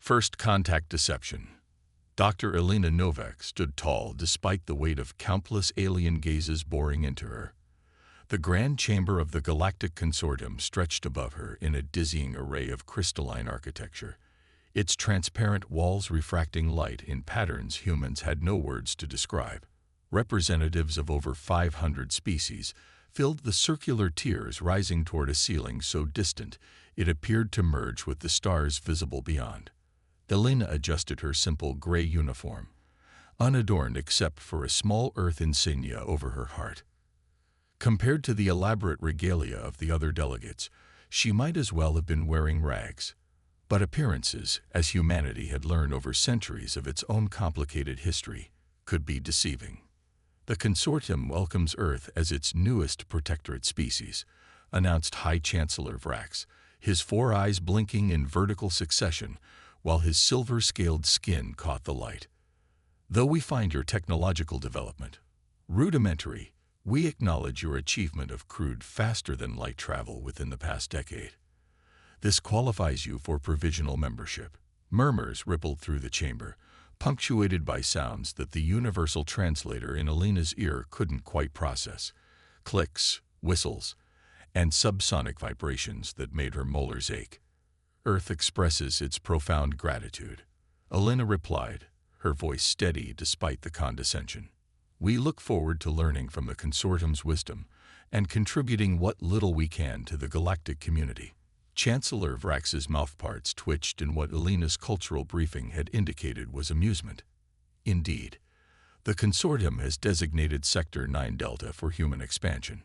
First contact deception. Dr. Elena Novak stood tall despite the weight of countless alien gazes boring into her. The grand chamber of the Galactic Consortium stretched above her in a dizzying array of crystalline architecture, its transparent walls refracting light in patterns humans had no words to describe. Representatives of over 500 species filled the circular tiers rising toward a ceiling so distant it appeared to merge with the stars visible beyond. Elena adjusted her simple gray uniform, unadorned except for a small Earth insignia over her heart. Compared to the elaborate regalia of the other delegates, she might as well have been wearing rags. But appearances, as humanity had learned over centuries of its own complicated history, could be deceiving. The Consortium welcomes Earth as its newest protectorate species, announced High Chancellor Vrax, his 4 eyes blinking in vertical succession while his silver-scaled skin caught the light. Though we find your technological development rudimentary, we acknowledge your achievement of crude faster-than-light travel within the past decade. This qualifies you for provisional membership. Murmurs rippled through the chamber, punctuated by sounds that the universal translator in Elena's ear couldn't quite process. Clicks, whistles, and subsonic vibrations that made her molars ache. Earth expresses its profound gratitude. Elena replied, her voice steady despite the condescension. We look forward to learning from the Consortium's wisdom and contributing what little we can to the galactic community. Chancellor Vrax's mouthparts twitched in what Elena's cultural briefing had indicated was amusement. Indeed, the Consortium has designated Sector 9 Delta for human expansion.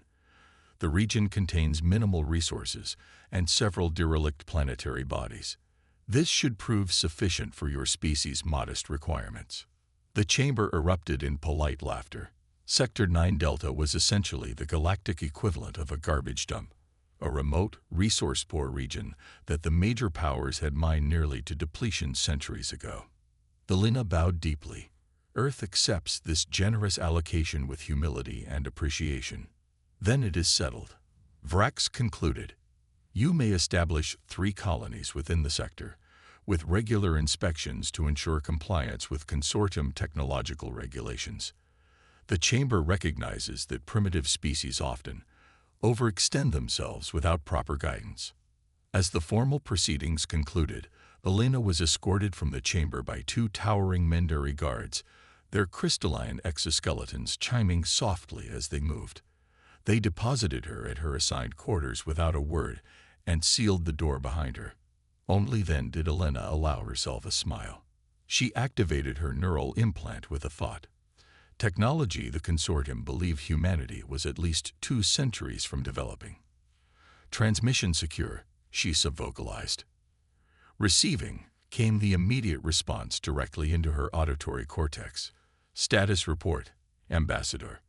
The region contains minimal resources and several derelict planetary bodies. This should prove sufficient for your species' modest requirements. The chamber erupted in polite laughter. Sector 9 Delta was essentially the galactic equivalent of a garbage dump, a remote, resource-poor region that the major powers had mined nearly to depletion centuries ago. Elena bowed deeply. Earth accepts this generous allocation with humility and appreciation. Then it is settled. Vrax concluded. You may establish 3 colonies within the sector, with regular inspections to ensure compliance with Consortium technological regulations. The Chamber recognizes that primitive species often overextend themselves without proper guidance. As the formal proceedings concluded, Elena was escorted from the chamber by 2 towering Mendari guards, their crystalline exoskeletons chiming softly as they moved. They deposited her at her assigned quarters without a word and sealed the door behind her. Only then did Elena allow herself a smile. She activated her neural implant with a thought. Technology the Consortium believed humanity was at least 2 centuries from developing. Transmission secure, she subvocalized. Receiving came the immediate response directly into her auditory cortex. Status report, Ambassador.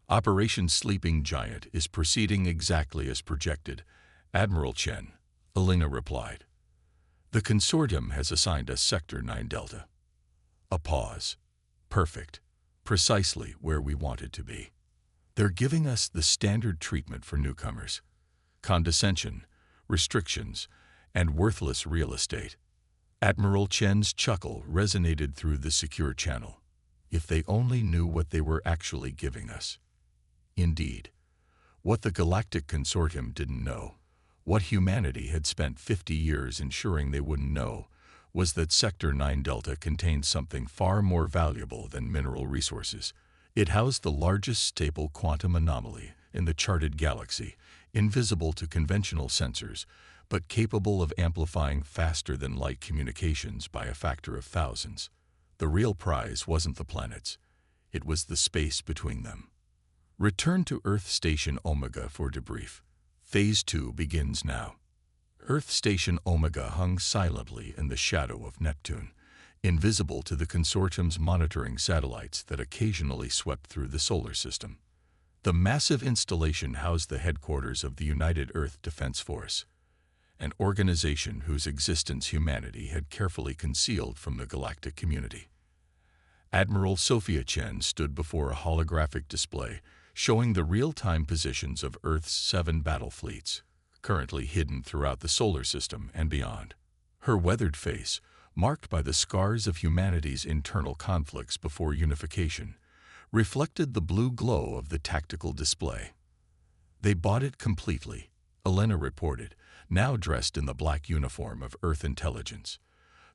Operation Sleeping Giant is proceeding exactly as projected, Admiral Chen, Elena replied. The Consortium has assigned us Sector 9 Delta. A pause. Perfect. Precisely where we wanted to be. They're giving us the standard treatment for newcomers. Condescension, restrictions, and worthless real estate. Admiral Chen's chuckle resonated through the secure channel. If they only knew what they were actually giving us. Indeed, what the Galactic Consortium didn't know, what humanity had spent 50 years ensuring they wouldn't know, was that Sector 9 Delta contained something far more valuable than mineral resources. It housed the largest stable quantum anomaly in the charted galaxy, invisible to conventional sensors, but capable of amplifying faster-than-light communications by a factor of thousands. The real prize wasn't the planets. It was the space between them. Return to Earth Station Omega for debrief. Phase 2 begins now. Earth Station Omega hung silently in the shadow of Neptune, invisible to the Consortium's monitoring satellites that occasionally swept through the solar system. The massive installation housed the headquarters of the United Earth Defense Force, an organization whose existence humanity had carefully concealed from the galactic community. Admiral Sophia Chen stood before a holographic display showing the real-time positions of Earth's 7 battle fleets, currently hidden throughout the solar system and beyond. Her weathered face, marked by the scars of humanity's internal conflicts before unification, reflected the blue glow of the tactical display. "They bought it completely," Elena reported, now dressed in the black uniform of Earth intelligence.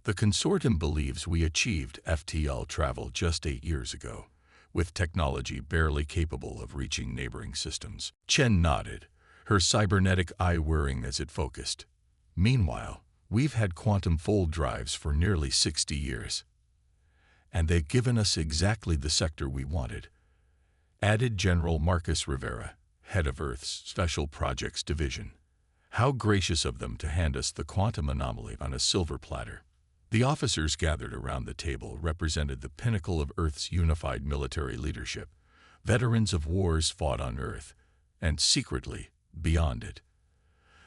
"The consortium believes we achieved FTL travel just 8 years ago, with technology barely capable of reaching neighboring systems." Chen nodded, her cybernetic eye whirring as it focused. "Meanwhile, we've had quantum fold drives for nearly 60 years. And they've given us exactly the sector we wanted," added General Marcus Rivera, head of Earth's Special Projects Division. "How gracious of them to hand us the quantum anomaly on a silver platter." The officers gathered around the table represented the pinnacle of Earth's unified military leadership, veterans of wars fought on Earth, and secretly, beyond it.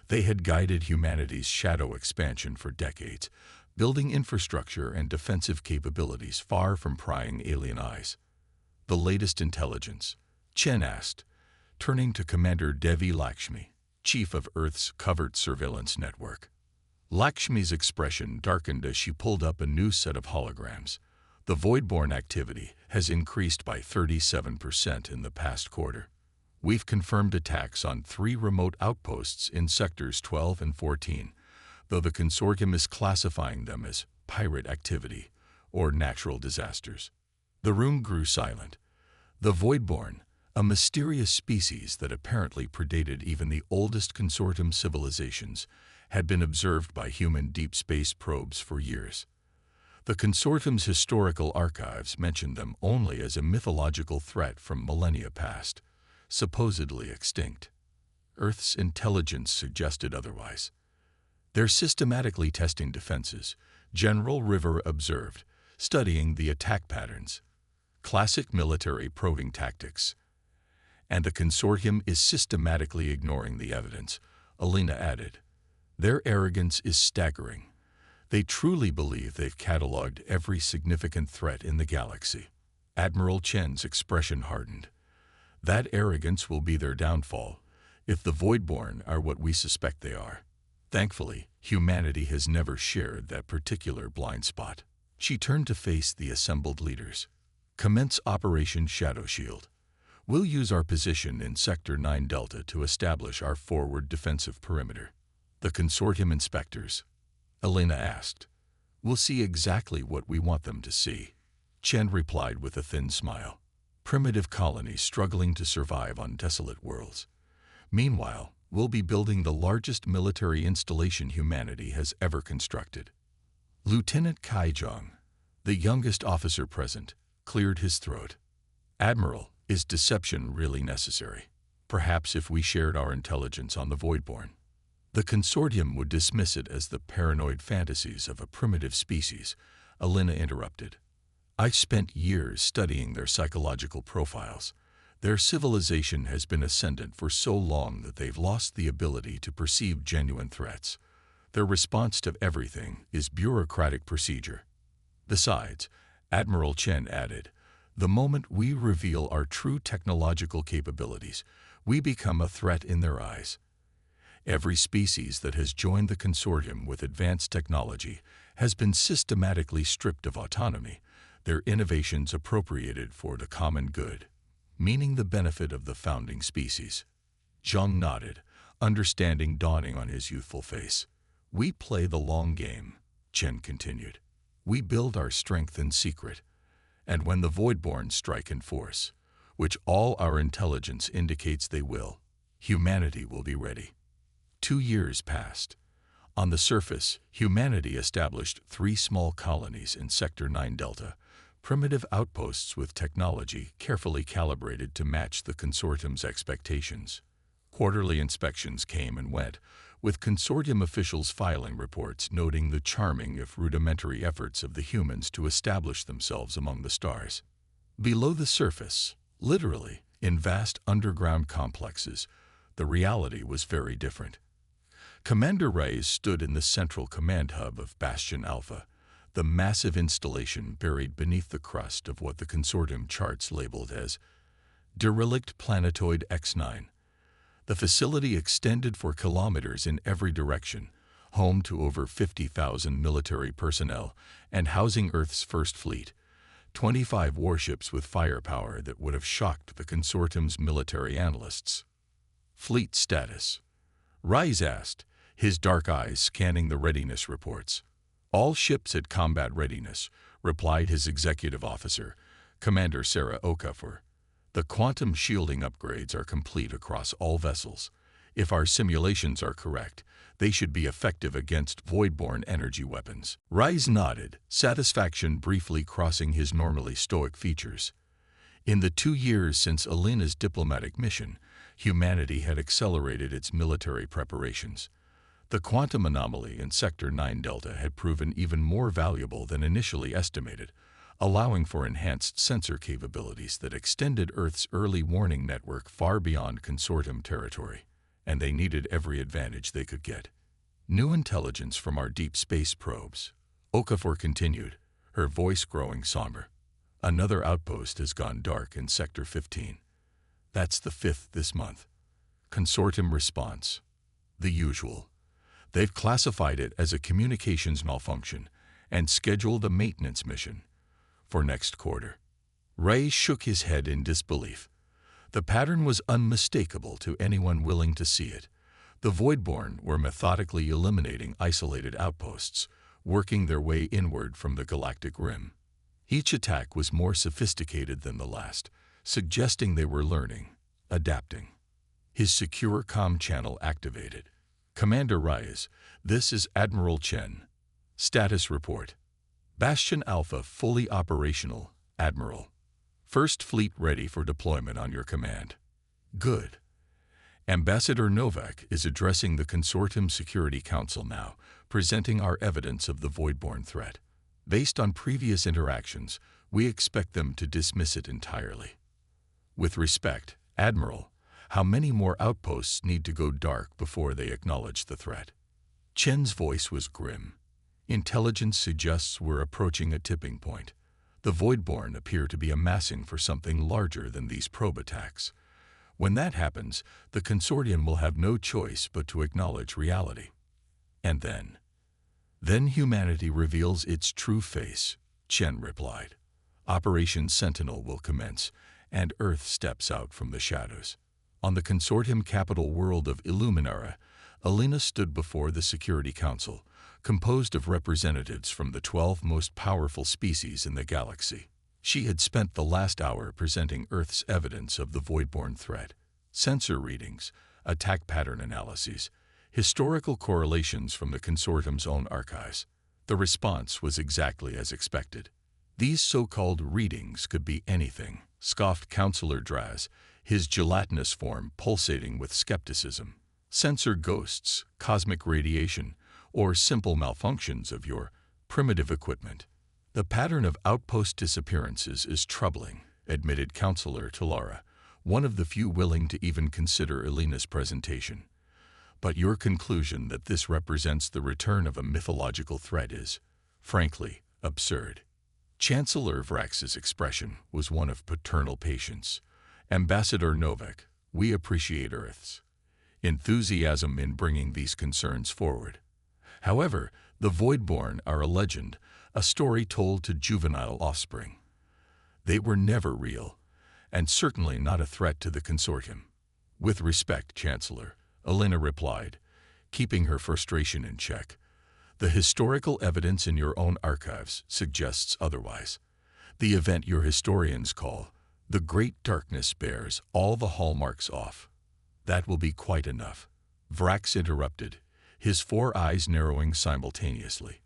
They had guided humanity's shadow expansion for decades, building infrastructure and defensive capabilities far from prying alien eyes. "The latest intelligence?" Chen asked, turning to Commander Devi Lakshmi, chief of Earth's covert surveillance network. Lakshmi's expression darkened as she pulled up a new set of holograms. "The Voidborn activity has increased by 37% in the past quarter. We've confirmed attacks on 3 remote outposts in sectors 12 and 14, though the consortium is classifying them as pirate activity or natural disasters." The room grew silent. The Voidborn, a mysterious species that apparently predated even the oldest consortium civilizations, had been observed by human deep space probes for years. The consortium's historical archives mentioned them only as a mythological threat from millennia past, supposedly extinct. Earth's intelligence suggested otherwise. "They're systematically testing defenses," General Rivera observed, studying the attack patterns. "Classic military probing tactics. And the consortium is systematically ignoring the evidence," Elena added. "Their arrogance is staggering. They truly believe they've cataloged every significant threat in the galaxy." Admiral Chen's expression hardened. "That arrogance will be their downfall, if the Voidborn are what we suspect they are. Thankfully, humanity has never shared that particular blind spot." She turned to face the assembled leaders. "Commence Operation Shadow Shield. We'll use our position in Sector 9 Delta to establish our forward defensive perimeter." "The consortium inspectors?" Elena asked. "We'll see exactly what we want them to see," Chen replied with a thin smile. "Primitive colonies struggling to survive on desolate worlds. Meanwhile, we'll be building the largest military installation humanity has ever constructed." Lieutenant Kai Zhang, the youngest officer present, cleared his throat. "Admiral, is deception really necessary? Perhaps if we shared our intelligence on the Voidborn." "The consortium would dismiss it as the paranoid fantasies of a primitive species," Elena interrupted. "I spent years studying their psychological profiles. Their civilization has been ascendant for so long that they've lost the ability to perceive genuine threats. Their response to everything is bureaucratic procedure." "Besides," Admiral Chen added, "the moment we reveal our true technological capabilities, we become a threat in their eyes. Every species that has joined the consortium with advanced technology has been systematically stripped of autonomy, their innovations appropriated for the common good, meaning the benefit of the founding species." Zhang nodded, understanding dawning on his youthful face. "We play the long game," Chen continued. "We build our strength in secret, and when the Voidborn strike in force, which all our intelligence indicates they will, humanity will be ready." 2 years passed. On the surface, humanity established 3 small colonies in Sector 9 Delta, primitive outposts with technology carefully calibrated to match the consortium's expectations. Quarterly inspections came and went, with consortium officials filing reports noting the charming if rudimentary efforts of the humans to establish themselves among the stars. Below the surface, literally, in vast underground complexes, the reality was very different. Commander Reyes stood in the central command hub of Bastion Alpha, the massive installation buried beneath the crust of what the consortium charts labeled as Derelict Planetoid X9. The facility extended for kilometers in every direction, home to over 50,000 military personnel and housing Earth's first fleet, 25 warships with firepower that would have shocked the consortium's military analysts. Fleet status. Rise asked, his dark eyes scanning the readiness reports. All ships at combat readiness, replied his executive officer, Commander Sarah Okafor. The quantum shielding upgrades are complete across all vessels. If our simulations are correct, they should be effective against void-borne energy weapons. Rise nodded, satisfaction briefly crossing his normally stoic features. In the 2 years since Alina's diplomatic mission, humanity had accelerated its military preparations. The quantum anomaly in Sector 9 Delta had proven even more valuable than initially estimated, allowing for enhanced sensor capabilities that extended Earth's early warning network far beyond consortium territory, and they needed every advantage they could get. New intelligence from our deep space probes, Okafor continued, her voice growing somber. Another outpost has gone dark in Sector 15. That's the 5th this month. Consortium response. The usual. They've classified it as a communications malfunction and scheduled a maintenance mission for next quarter. Ray shook his head in disbelief. The pattern was unmistakable to anyone willing to see it. The Voidborn were methodically eliminating isolated outposts, working their way inward from the galactic rim. Each attack was more sophisticated than the last, suggesting they were learning, adapting. His secure comm channel activated. Commander Reyes, this is Admiral Chen. Status report. Bastion Alpha fully operational, Admiral. First fleet ready for deployment on your command. Good. Ambassador Novak is addressing the Consortium Security Council now, presenting our evidence of the Voidborn threat. Based on previous interactions, we expect them to dismiss it entirely. With respect, Admiral, how many more outposts need to go dark before they acknowledge the threat? Chen's voice was grim. Intelligence suggests we're approaching a tipping point. The Voidborn appear to be amassing for something larger than these probe attacks. When that happens, the consortium will have no choice but to acknowledge reality. And then humanity reveals its true face, Chen replied. Operation Sentinel will commence, and Earth steps out from the shadows. On the consortium capital world of Illuminara, Alina stood before the Security Council, composed of representatives from the 12 most powerful species in the galaxy. She had spent the last hour presenting Earth's evidence of the Voidborn threat, sensor readings, attack pattern analyses, historical correlations from the consortium's own archives. The response was exactly as expected. These so-called readings could be anything, scoffed Councillor Draz, his gelatinous form pulsating with skepticism. Sensor ghosts, cosmic radiation, or simple malfunctions of your primitive equipment. The pattern of outpost disappearances is troubling, admitted Councillor Talara, one of the few willing to even consider Alina's presentation. But your conclusion that this represents the return of a mythological threat is, frankly, absurd. Chancellor Vrax's expression was one of paternal patience. Ambassador Novak, we appreciate Earth's enthusiasm in bringing these concerns forward. However, the Voidborn are a legend, a story told to juvenile offspring. They were never real, and certainly not a threat to the consortium. With respect, Chancellor, Alina replied, keeping her frustration in check. The historical evidence in your own archives suggests otherwise. The event your historians call the Great Darkness bears all the hallmarks off. That will be quite enough. Vrax interrupted, his 4 eyes narrowing simultaneously.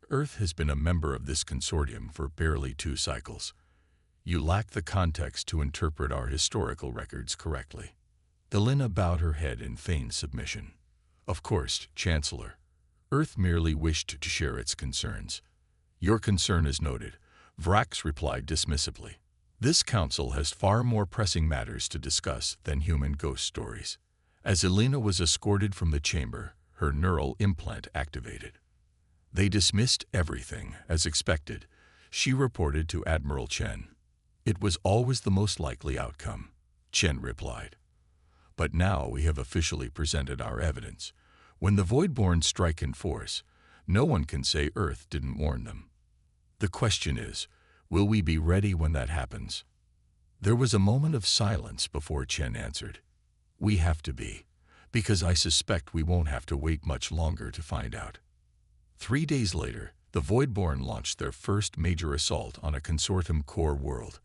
Earth has been a member of this consortium for barely 2 cycles. You lack the context to interpret our historical records correctly. Alina bowed her head in feigned submission. Of course, Chancellor. Earth merely wished to share its concerns. Your concern is noted, Vrax replied dismissively. This council has far more pressing matters to discuss than human ghost stories. As Alina was escorted from the chamber, her neural implant activated. They dismissed everything, as expected, she reported to Admiral Chen. It was always the most likely outcome, Chen replied. But now we have officially presented our evidence. When the Voidborn strike in force, no one can say Earth didn't warn them. The question is, will we be ready when that happens? There was a moment of silence before Chen answered. We have to be, because I suspect we won't have to wait much longer to find out. 3 days later, the Voidborn launched their first major assault on a consortium core world.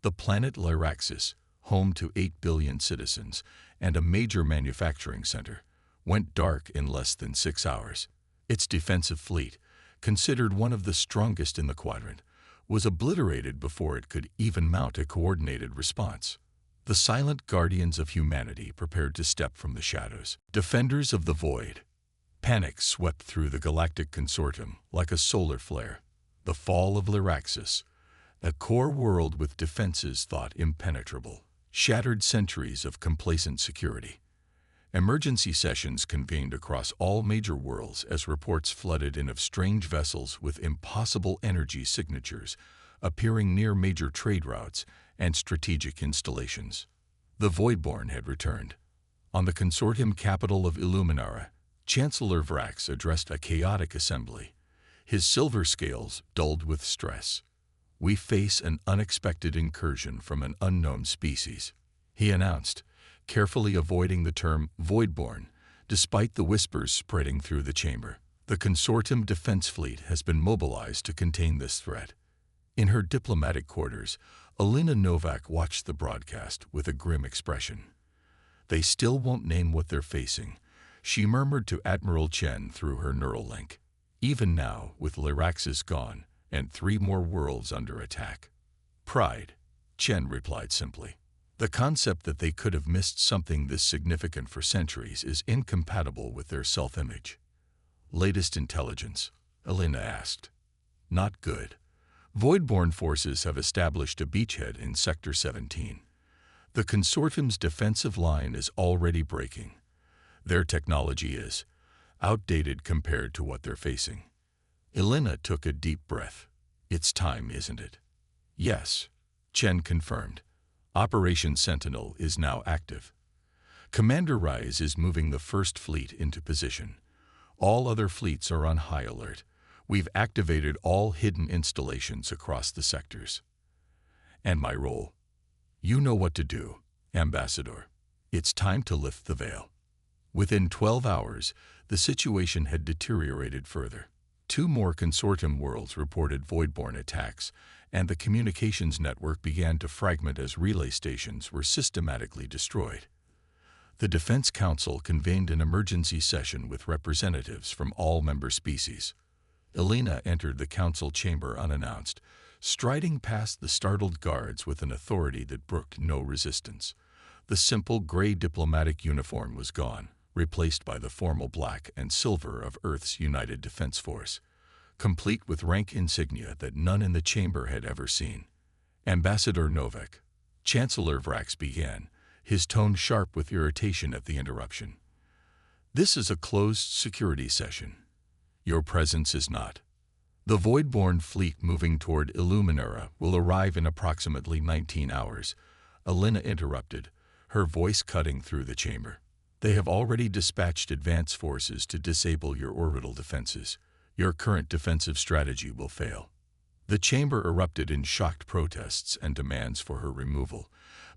The planet Lyraxis, home to 8 billion citizens and a major manufacturing center, went dark in less than 6 hours. Its defensive fleet, considered one of the strongest in the quadrant, was obliterated before it could even mount a coordinated response. The silent guardians of humanity prepared to step from the shadows, defenders of the void. Panic swept through the Galactic Consortium like a solar flare. The fall of Lyraxis, a core world with defenses thought impenetrable, shattered centuries of complacent security. Emergency sessions convened across all major worlds as reports flooded in of strange vessels with impossible energy signatures appearing near major trade routes and strategic installations. The Voidborn had returned. On the consortium capital of Illuminara, Chancellor Vrax addressed a chaotic assembly, his silver scales dulled with stress. We face an unexpected incursion from an unknown species, he announced, carefully avoiding the term Voidborn, despite the whispers spreading through the chamber. The consortium defense fleet has been mobilized to contain this threat. In her diplomatic quarters, Alina Novak watched the broadcast with a grim expression. They still won't name what they're facing, she murmured to Admiral Chen through her neural link. Even now, with Lyraxis gone and 3 more worlds under attack. Pride, Chen replied simply. The concept that they could have missed something this significant for centuries is incompatible with their self-image. Latest intelligence, Alina asked. Not good. Voidborn forces have established a beachhead in Sector 17. The consortium's defensive line is already breaking. Their technology is outdated compared to what they're facing. Alina took a deep breath. It's time, isn't it? Yes, Chen confirmed. Operation Sentinel is now active. Commander Rise is moving the first fleet into position. All other fleets are on high alert. We've activated all hidden installations across the sectors. And my role? You know what to do, Ambassador. It's time to lift the veil. Within 12 hours, the situation had deteriorated further. 2 more consortium worlds reported Voidborn attacks, and the communications network began to fragment as relay stations were systematically destroyed. The Defense Council convened an emergency session with representatives from all member species. Alina entered the council chamber unannounced, striding past the startled guards with an authority that brooked no resistance. The simple gray diplomatic uniform was gone, replaced by the formal black and silver of Earth's United Defense Force, complete with rank insignia that none in the chamber had ever seen. Ambassador Novak, Chancellor Vrax began, his tone sharp with irritation at the interruption. This is a closed security session. Your presence is not. The Voidborn fleet moving toward Illuminara will arrive in approximately 19 hours, Alina interrupted, her voice cutting through the chamber. They have already dispatched advance forces to disable your orbital defenses. Your current defensive strategy will fail. The chamber erupted in shocked protests and demands for her removal,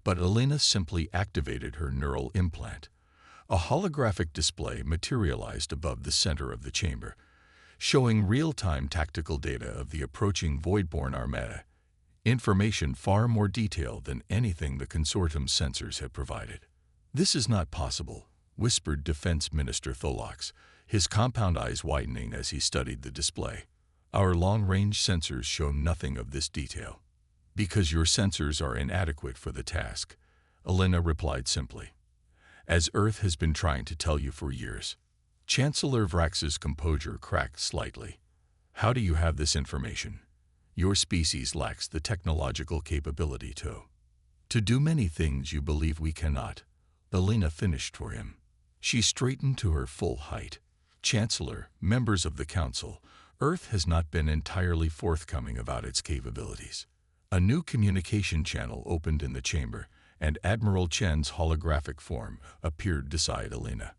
but Alina simply activated her neural implant. A holographic display materialized above the center of the chamber, showing real-time tactical data of the approaching Voidborn armada, information far more detailed than anything the consortium's sensors had provided. This is not possible, whispered Defense Minister Tholox, his compound eyes widening as he studied the display. Our long-range sensors show nothing of this detail. Because your sensors are inadequate for the task, Alina replied simply. As Earth has been trying to tell you for years. Chancellor Vrax's composure cracked slightly. How do you have this information? Your species lacks the technological capability to do many things you believe we cannot. Alina finished for him. She straightened to her full height. Chancellor, members of the Council, Earth has not been entirely forthcoming about its capabilities. A new communication channel opened in the chamber, and Admiral Chen's holographic form appeared beside Alina.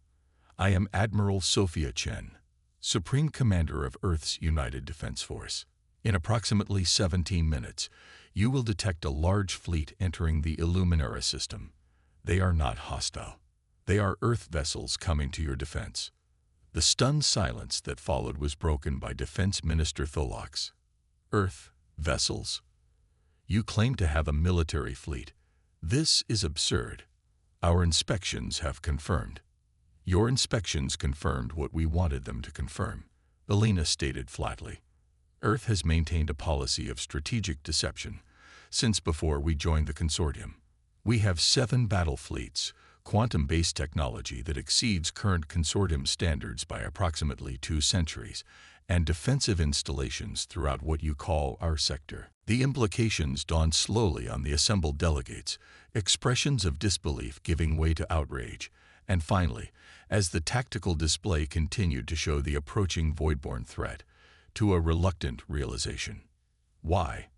I am Admiral Sophia Chen, Supreme Commander of Earth's United Defense Force. In approximately 17 minutes, you will detect a large fleet entering the Illuminera system. They are not hostile. They are Earth vessels coming to your defense. The stunned silence that followed was broken by Defense Minister Tholox. Earth vessels? You claim to have a military fleet. This is absurd. Our inspections have confirmed. Your inspections confirmed what we wanted them to confirm, Elena stated flatly. Earth has maintained a policy of strategic deception since before we joined the consortium. We have 7 battle fleets, quantum-based technology that exceeds current consortium standards by approximately 2 centuries, and defensive installations throughout what you call our sector. The implications dawned slowly on the assembled delegates, expressions of disbelief giving way to outrage, and finally, as the tactical display continued to show the approaching voidborn threat, to a reluctant realization. Why?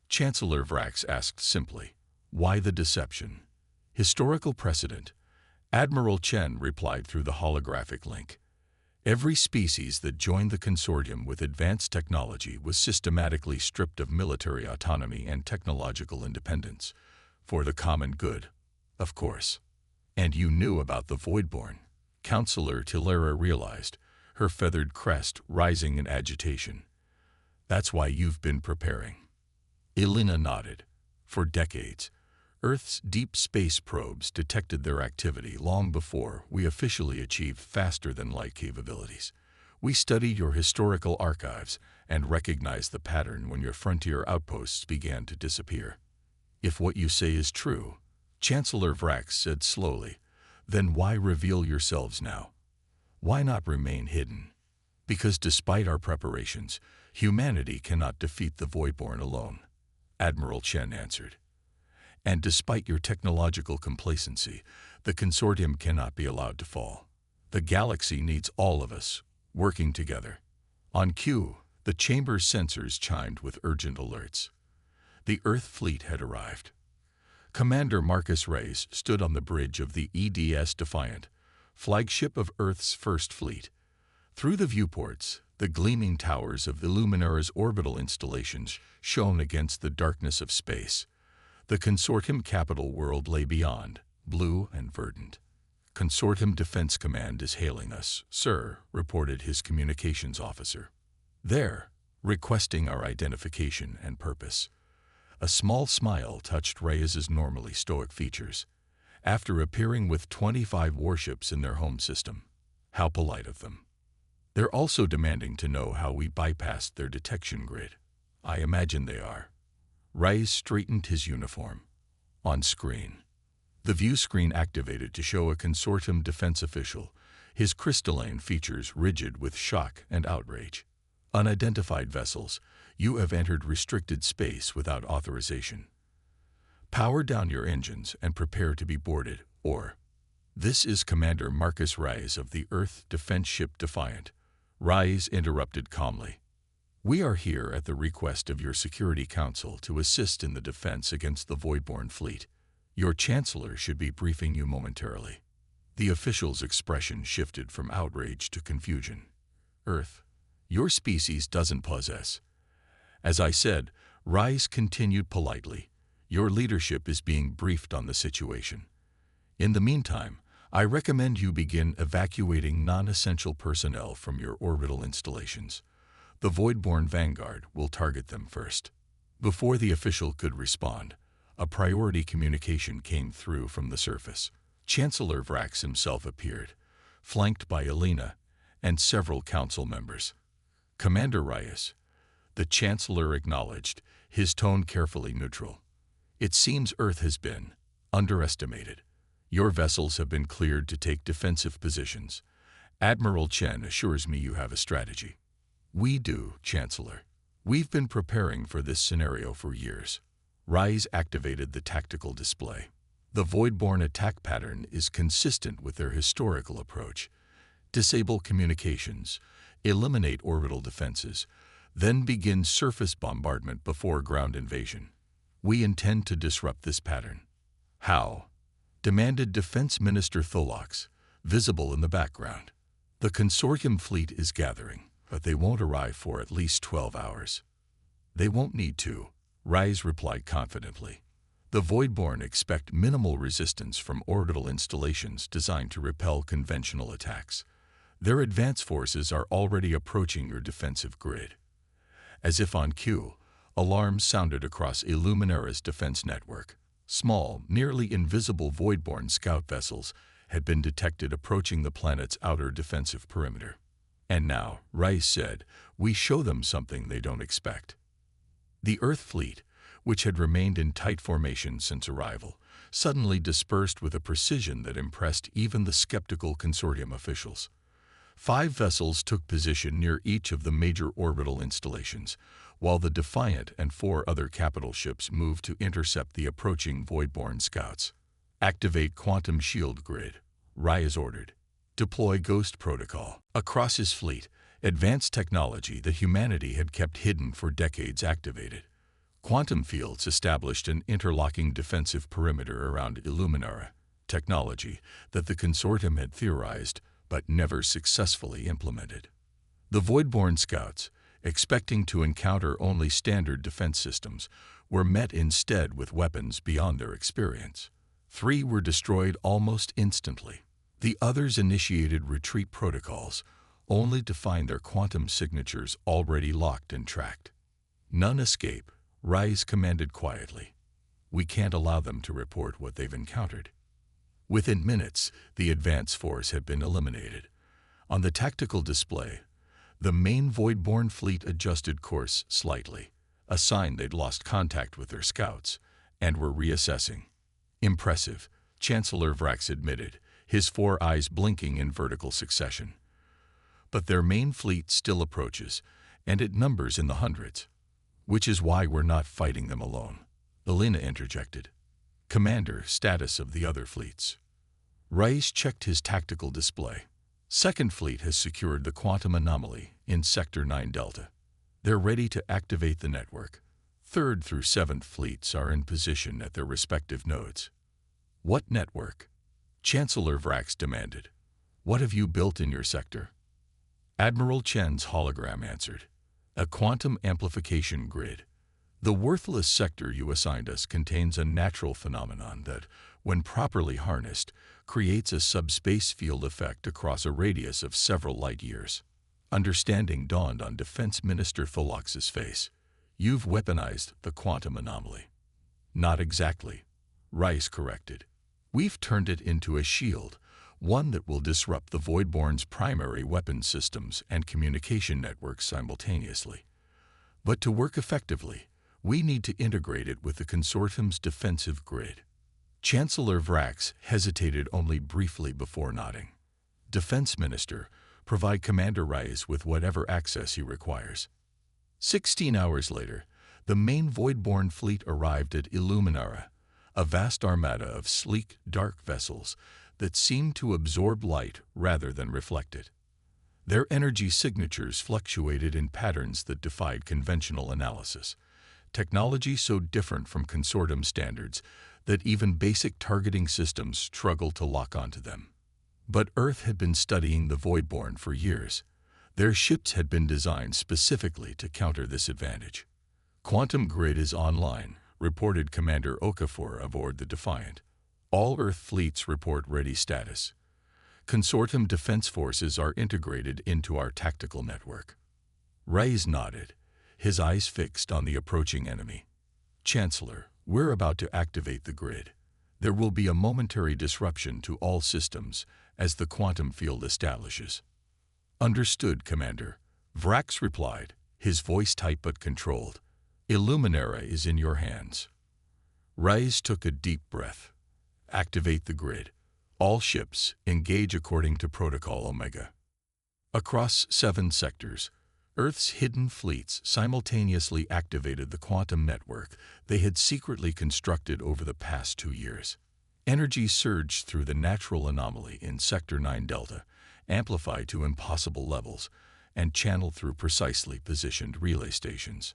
Chancellor Vrax asked simply. Why the deception? Historical precedent. Admiral Chen replied through the holographic link. Every species that joined the consortium with advanced technology was systematically stripped of military autonomy and technological independence. For the common good, of course. And you knew about the Voidborn. Counselor Tilera realized, her feathered crest rising in agitation. That's why you've been preparing. Elena nodded. For decades, Earth's deep space probes detected their activity long before we officially achieved faster-than-light capabilities. We studied your historical archives and recognized the pattern when your frontier outposts began to disappear. If what you say is true, Chancellor Vrax said slowly, then why reveal yourselves now? Why not remain hidden? Because despite our preparations, humanity cannot defeat the Voidborn alone, Admiral Chen answered. And despite your technological complacency, the consortium cannot be allowed to fall. The galaxy needs all of us, working together. On cue, the chamber's sensors chimed with urgent alerts. The Earth fleet had arrived. Commander Marcus Reyes stood on the bridge of the EDS Defiant, flagship of Earth's first fleet. Through the viewports, the gleaming towers of Illuminera's orbital installations shone against the darkness of space. The consortium capital world lay beyond, blue and verdant. Consortium Defense Command is hailing us, sir, reported his communications officer. There, requesting our identification and purpose. A small smile touched Reyes's normally stoic features. After appearing with 25 warships in their home system. How polite of them. They're also demanding to know how we bypassed their detection grid. I imagine they are. Reyes straightened his uniform. On screen. The view screen activated to show a consortium defense official, his crystalline features rigid with shock and outrage. Unidentified vessels, you have entered restricted space without authorization. Power down your engines and prepare to be boarded, or... This is Commander Marcus Reyes of the Earth Defense Ship Defiant. Reyes interrupted calmly. We are here at the request of your Security Council to assist in the defense against the Voidborn fleet. Your Chancellor should be briefing you momentarily. The official's expression shifted from outrage to confusion. Earth, your species doesn't possess. As I said, Reyes continued politely. Your leadership is being briefed on the situation. In the meantime, I recommend you begin evacuating non-essential personnel from your orbital installations. The Voidborn Vanguard will target them first. Before the official could respond, a priority communication came through from the surface. Chancellor Vrax himself appeared, flanked by Elena and several council members. Commander Reyes, the Chancellor acknowledged, his tone carefully neutral. It seems Earth has been underestimated. Your vessels have been cleared to take defensive positions. Admiral Chen assures me you have a strategy. We do, Chancellor. We've been preparing for this scenario for years. Reyes activated the tactical display. The Voidborn attack pattern is consistent with their historical approach. Disable communications, eliminate orbital defenses, then begin surface bombardment before ground invasion. We intend to disrupt this pattern. How? Demanded Defense Minister Tholox, visible in the background. The consortium fleet is gathering, but they won't arrive for at least 12 hours. They won't need to, Rise replied confidently. The Voidborn expect minimal resistance from orbital installations designed to repel conventional attacks. Their advance forces are already approaching your defensive grid. As if on cue, alarms sounded across Illuminera's defense network. Small, nearly invisible Voidborn scout vessels had been detected approaching the planet's outer defensive perimeter. And now, Rice said, we show them something they don't expect. The Earth fleet, which had remained in tight formation since arrival, suddenly dispersed with a precision that impressed even the skeptical consortium officials. 5 vessels took position near each of the major orbital installations, while the Defiant and 4 other capital ships moved to intercept the approaching Voidborn scouts. Activate Quantum Shield Grid, Rise ordered. Deploy Ghost Protocol. Across his fleet, advanced technology that humanity had kept hidden for decades activated. Quantum fields established an interlocking defensive perimeter around Illuminera, technology that the consortium had theorized but never successfully implemented. The Voidborn scouts, expecting to encounter only standard defense systems, were met instead with weapons beyond their experience. 3 were destroyed almost instantly. The others initiated retreat protocols, only to find their quantum signatures already locked and tracked. None escape, Rise commanded quietly. We can't allow them to report what they've encountered. Within minutes, the advance force had been eliminated. On the tactical display, the main Voidborn fleet adjusted course slightly, a sign they'd lost contact with their scouts, and were reassessing. Impressive, Chancellor Vrax admitted, his 4 eyes blinking in vertical succession. But their main fleet still approaches, and it numbers in the hundreds. Which is why we're not fighting them alone, Elena interjected. Commander, status of the other fleets. Rice checked his tactical display. Second Fleet has secured the quantum anomaly in Sector 9 Delta. They're ready to activate the network. 3rd through 7th Fleets are in position at their respective nodes. What network? Chancellor Vrax demanded. What have you built in your sector? Admiral Chen's hologram answered. A quantum amplification grid. The worthless sector you assigned us contains a natural phenomenon that, when properly harnessed, creates a subspace field effect across a radius of several light years. Understanding dawned on Defense Minister Tholox's face. You've weaponized the quantum anomaly. Not exactly, Rice corrected. We've turned it into a shield, one that will disrupt the Voidborn's primary weapon systems and communication networks simultaneously. But to work effectively, we need to integrate it with the consortium's defensive grid. Chancellor Vrax hesitated only briefly before nodding. Defense Minister, provide Commander Rice with whatever access he requires. 16 hours later, the main Voidborn fleet arrived at Illuminera, a vast armada of sleek, dark vessels that seemed to absorb light rather than reflect it. Their energy signatures fluctuated in patterns that defied conventional analysis, technology so different from consortium standards that even basic targeting systems struggled to lock onto them. But Earth had been studying the Voidborn for years. Their ships had been designed specifically to counter this advantage. Quantum Grid is online, reported Commander Okafor aboard the Defiant. All Earth fleets report ready status. Consortium defense forces are integrated into our tactical network. Reyes nodded, his eyes fixed on the approaching enemy. Chancellor, we're about to activate the grid. There will be a momentary disruption to all systems as the quantum field establishes. Understood, Commander. Vrax replied, his voice tight but controlled. Illuminera is in your hands. Reyes took a deep breath. Activate the grid. All ships engage according to Protocol Omega. Across 7 sectors, Earth's hidden fleets simultaneously activated the quantum network they had secretly constructed over the past 2 years. Energy surged through the natural anomaly in Sector 9 Delta, amplified to impossible levels, and channeled through precisely positioned relay stations.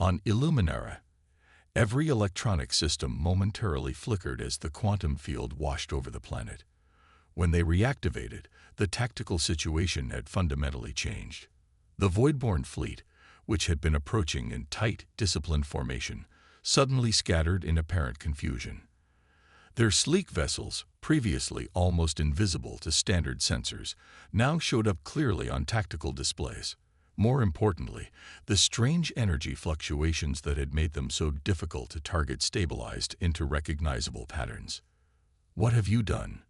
On Illuminera, every electronic system momentarily flickered as the quantum field washed over the planet. When they reactivated, the tactical situation had fundamentally changed. The Voidborn fleet, which had been approaching in tight, disciplined formation, suddenly scattered in apparent confusion. Their sleek vessels, previously almost invisible to standard sensors, now showed up clearly on tactical displays. More importantly, the strange energy fluctuations that had made them so difficult to target stabilized into recognizable patterns. "What have you done?"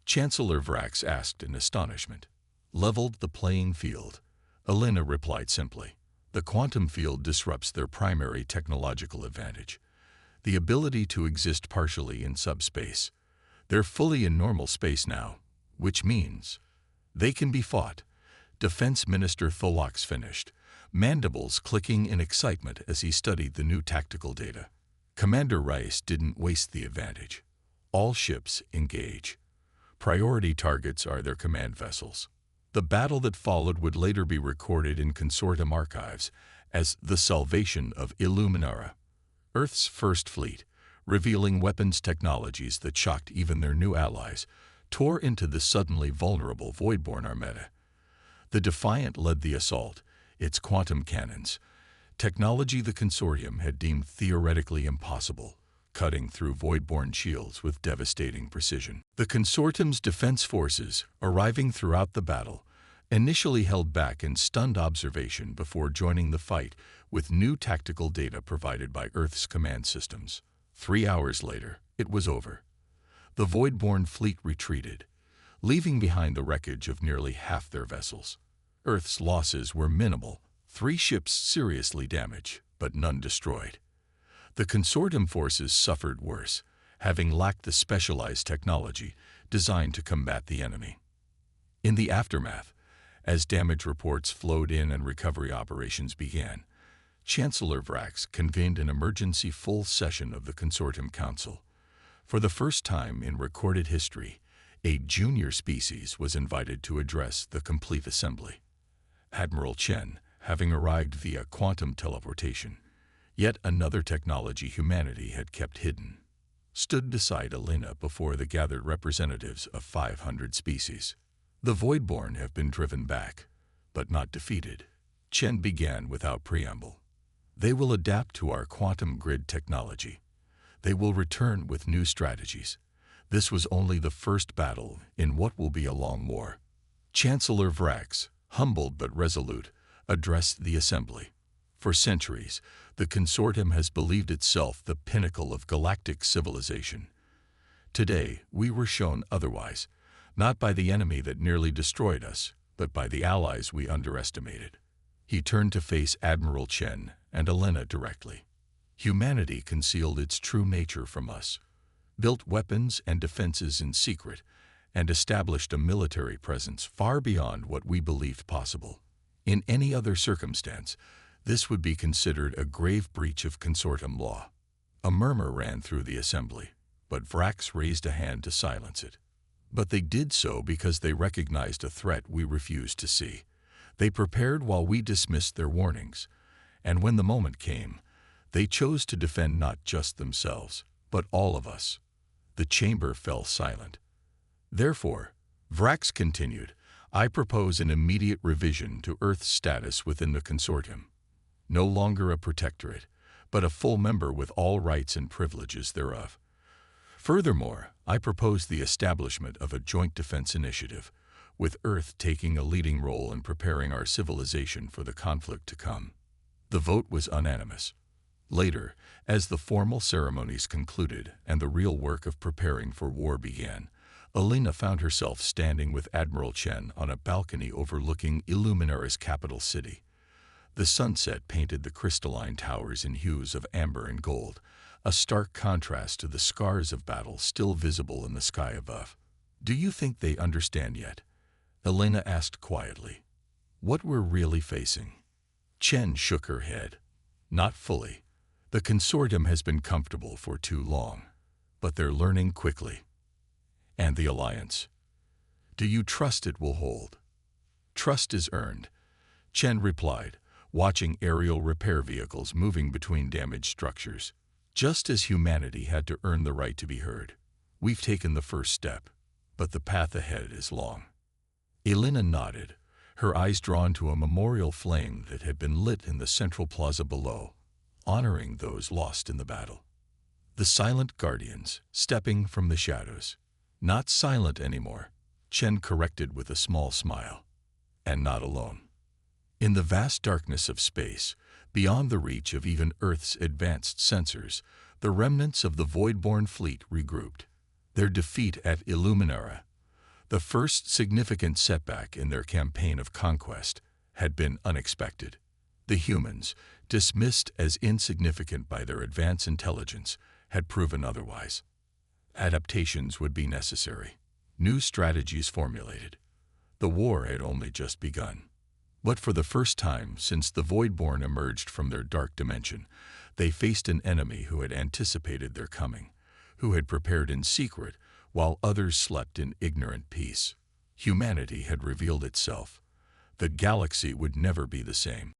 Chancellor Vrax asked in astonishment. "Leveled the playing field," Elena replied simply. "The quantum field disrupts their primary technological advantage, the ability to exist partially in subspace. They're fully in normal space now, which means they can be fought." Defense Minister Tholox finished, mandibles clicking in excitement as he studied the new tactical data. Commander Rice didn't waste the advantage. "All ships engage. Priority targets are their command vessels." The battle that followed would later be recorded in Consortium archives as the Salvation of Illuminara, Earth's first fleet, revealing weapons technologies that shocked even their new allies, tore into the suddenly vulnerable Voidborn armada. The Defiant led the assault, its quantum cannons, technology the Consortium had deemed theoretically impossible, cutting through Voidborn shields with devastating precision. The Consortium's defense forces, arriving throughout the battle, initially held back in stunned observation before joining the fight with new tactical data provided by Earth's command systems. 3 hours later, it was over. The Voidborn fleet retreated, leaving behind the wreckage of nearly half their vessels. Earth's losses were minimal, 3 ships seriously damaged, but none destroyed. The Consortium forces suffered worse, having lacked the specialized technology designed to combat the enemy. In the aftermath, as damage reports flowed in and recovery operations began, Chancellor Vrax convened an emergency full session of the Consortium Council. For the first time in recorded history, a junior species was invited to address the complete assembly. Admiral Chen, having arrived via quantum teleportation, yet another technology humanity had kept hidden, stood beside Elena before the gathered representatives of 500 species. "The Voidborn have been driven back, but not defeated," Chen began without preamble. "They will adapt to our quantum grid technology. They will return with new strategies. This was only the first battle in what will be a long war." Chancellor Vrax, humbled but resolute, addressed the assembly. For centuries, the Consortium has believed itself the pinnacle of galactic civilization. Today, we were shown otherwise, not by the enemy that nearly destroyed us, but by the allies we underestimated. He turned to face Admiral Chen and Elena directly. "Humanity concealed its true nature from us, built weapons and defenses in secret, and established a military presence far beyond what we believed possible. In any other circumstance, this would be considered a grave breach of Consortium law." A murmur ran through the assembly, but Vrax raised a hand to silence it. "But they did so because they recognized a threat we refused to see. They prepared while we dismissed their warnings, and when the moment came, they chose to defend not just themselves, but all of us." The chamber fell silent. "Therefore," Vrax continued, "I propose an immediate revision to Earth's status within the Consortium. No longer a protectorate, but a full member with all rights and privileges thereof. Furthermore, I propose the establishment of a joint defense initiative, with Earth taking a leading role in preparing our civilization for the conflict to come." The vote was unanimous. Later, as the formal ceremonies concluded and the real work of preparing for war began, Elena found herself standing with Admiral Chen on a balcony overlooking Illuminara's capital city. The sunset painted the crystalline towers in hues of amber and gold, a stark contrast to the scars of battle still visible in the sky above. "Do you think they understand yet?" Elena asked quietly. "What we're really facing?" Chen shook her head. "Not fully. The Consortium has been comfortable for too long, but they're learning quickly." "And the Alliance? Do you trust it will hold?" "Trust is earned," Chen replied, watching aerial repair vehicles moving between damaged structures. "Just as humanity had to earn the right to be heard. We've taken the first step, but the path ahead is long. Elena nodded, her eyes drawn to a memorial flame that had been lit in the central plaza below, honoring those lost in the battle. The silent guardians, stepping from the shadows. Not silent anymore, Chen corrected with a small smile. And not alone. In the vast darkness of space, beyond the reach of even Earth's advanced sensors, the remnants of the Voidborn fleet regrouped. Their defeat at Illuminara, the first significant setback in their campaign of conquest, had been unexpected. The humans, dismissed as insignificant by their advanced intelligence, had proven otherwise. Adaptations would be necessary. New strategies formulated. The war had only just begun. But for the first time since the Voidborn emerged from their dark dimension, they faced an enemy who had anticipated their coming, who had prepared in secret while others slept in ignorant peace. Humanity had revealed itself. The galaxy would never be the same.